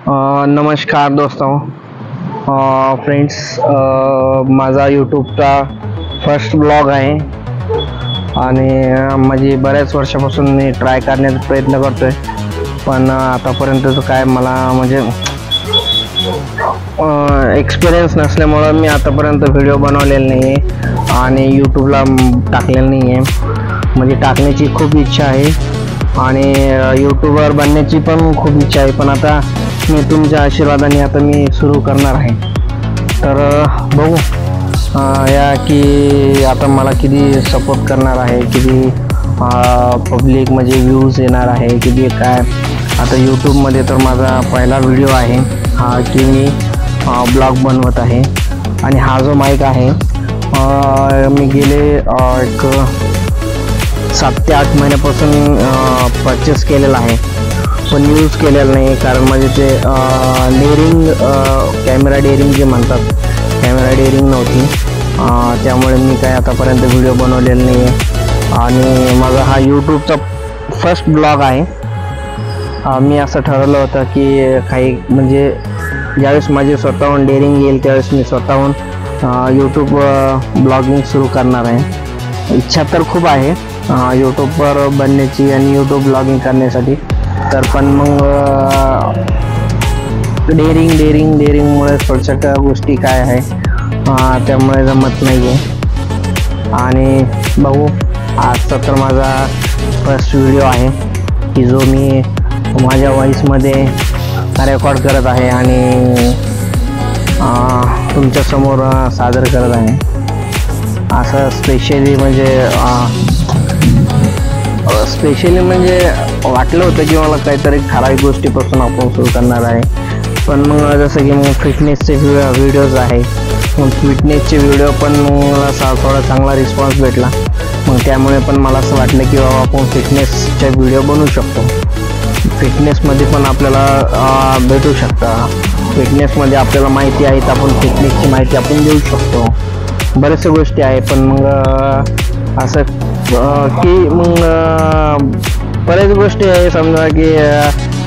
नमस्कार दोस्तों, फ्रेंड्स, माझा यूट्यूबचा फर्स्ट ब्लॉग आहे आणि म्हणजे बऱ्याच वर्षापासून मी ट्राय करण्याचा प्रयत्न करतोय, पण आतापर्यंतचं काय मला म्हणजे एक्सपिरियन्स नसल्यामुळं मी आतापर्यंत व्हिडिओ बनवलेला नाही आहे आणि यूट्यूबला टाकलेलं नाही आहे. म्हणजे टाकण्याची खूप इच्छा आहे आणि यूट्यूबर बनण्याची पण खूप इच्छा आहे, पण आता मी तुमच्या आशीर्वादाने आता मी सुरू करणार आहे. तर बघू या की आता मला किती सपोर्ट करणार आहे, किती पब्लिक म्हणजे व्ह्यूज येणार आहे, किती काय. आता यूट्यूबमध्ये तर माझा पहिला व्हिडिओ आहे हा की मी ब्लॉग बनवत आहे आणि हा जो माईक आहे मी गेले एक 7 ते 8 महिन्यापासून परचेस केलेला आहे, पण यूज केलेलं नाही. कारण म्हणजे ते डेअरिंग कॅमेरा डेअरिंग जे म्हणतात, कॅमेरा डेअरिंग नव्हती, त्यामुळे मी काय आतापर्यंत व्हिडिओ बनवलेला नाही आहे आणि माझा हा यूट्यूबचा फर्स्ट ब्लॉग आहे. मी असं ठरवलं होतं की काही म्हणजे ज्यावेळेस माझे स्वतःहून डेअरिंग येईल त्यावेळेस मी स्वतःहून यूट्यूब ब्लॉगिंग सुरू करणार आहे. इच्छा तर खूप आहे यूट्यूबवर बनण्याची आणि यूट्यूब ब्लॉगिंग करण्यासाठी, तर पण मग डेअरिंगमुळे थोड्याशा गोष्टी काय आहे त्यामुळे जमत नाही आहे. आणि बघू, आजचा तर माझा फर्स्ट व्हिडिओ आहे की जो मी माझ्या व्हॉईसमध्ये रेकॉर्ड करत आहे आणि तुमच्यासमोर सादर करत आहे. असं स्पेशली म्हणजे वाटलं होतं की मला काहीतरी ठराविक गोष्टीपासून आपण सुरू करणार आहे, पण मग जसं की मग फिटनेसचे व्हिडिओज आहे, मग फिटनेसचे व्हिडिओ पण मला थोडा चांगला रिस्पॉन्स भेटला. मग त्यामुळे पण मला असं वाटलं की बाबा आपण फिटनेसचे व्हिडिओ बनवू शकतो. फिटनेसमध्ये पण आपल्याला भेटू शकतं, फिटनेसमध्ये आपल्याला माहिती आहे तर आपण फिटनेसची माहिती आपण देऊ शकतो. बऱ्याचशा गोष्टी आहे, पण मग असं की मग बऱ्याच गोष्टी आहे समजा की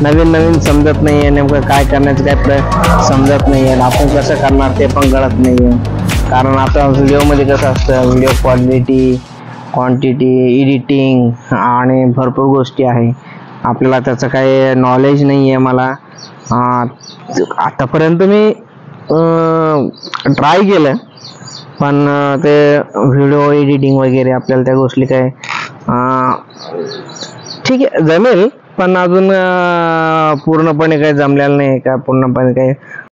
नवीन समजत नाही आहे, नेमकं काय करण्याचं काय समजत नाही आहे, आपण कसं करणार ते पण कळत नाही आहे. कारण आता व्हिडिओमध्ये कसं असतं, व्हिडिओ क्वांटिटी एडिटिंग आणि भरपूर गोष्टी आहे. आपल्याला त्याचं काही नॉलेज नाही आहे. मला आतापर्यंत मी ट्राय केलं, पण ते व्हिडिओ एडिटिंग वगैरे आपल्याला त्या गोष्टी काय ठीक आहे जमेल, पण अजून पूर्णपणे काही जमलेलं नाही का, पूर्णपणे काही